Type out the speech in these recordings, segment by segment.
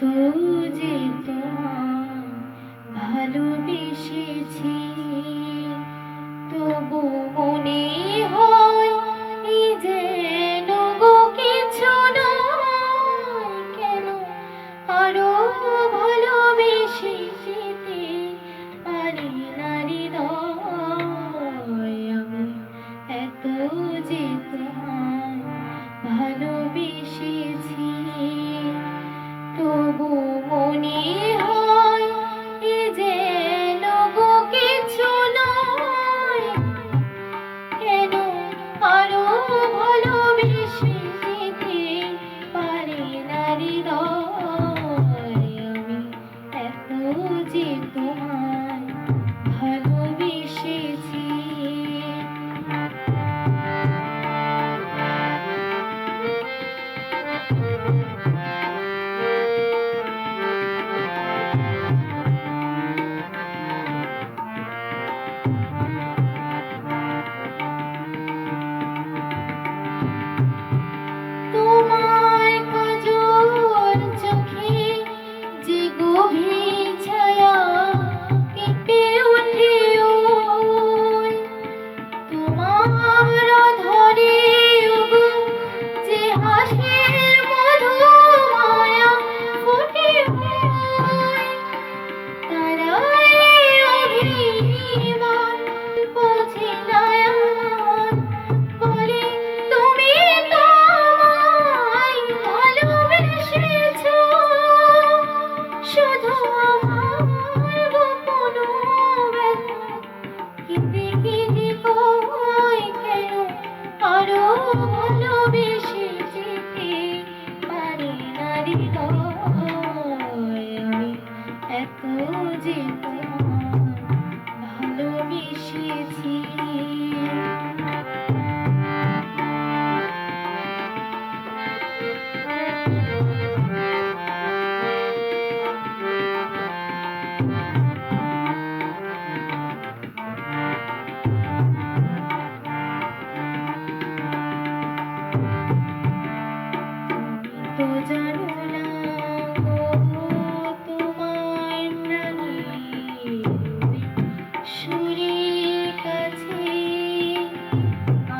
এত যে তোমায় ভালোবেসেছি, তবু মনে হয় এই যেন গো কিছু নয়। কেন আরো ভালোবেসে যেতে পারি না হৃদয়। আমি এত যে তোমায় ভালোবেসেছি, তবু মনে হয় এ যেন গো কিছু নয়। কেন আরো ভালোবেসে যেতে পারি না হৃদয়। আমি এত যে তোমায় ভালোবেসেছি। তোমার কাজল চোখে যে গভীর ছায়া কেঁপে ওঠে ওই, তোমার আধারে ওগো যে হাসির মধু মায়া ফোটে ওই, তারাই অভিমান বোঝে না আমার, বলে তুমি তোমায় ভালোবেসেছো। শুধু আমার গোপন ব্যথা কেঁদে কেঁদে কই, কেন আরো ভালোবেসে যেতে পারি না হৃদয়। আমি এত যে তোমায় ভালোবেসেছি। তো জানো না গো তোমার প্রাণের সুরের কাছে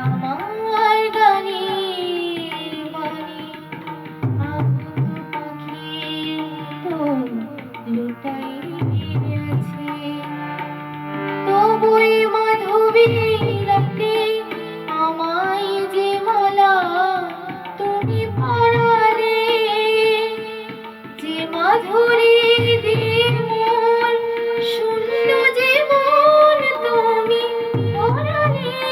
আমার গানের মানে আকুত পাখির মতো লুটায়ে আছে। তবুই মাধবীর রাতে আমায় যে মালা তুমি পরালে, যে মাধুরী দিয়ে মোর শূন্য জীবন তুমি ভরালে,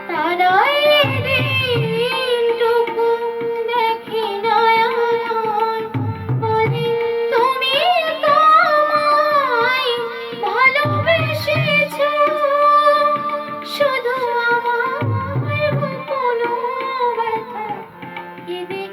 তারাই দিনটুকু দেখে না আমার, বলে তুমি তোমায় ভালোবেসেছো। শুধু আমার গোপন ব্যথা কেঁদে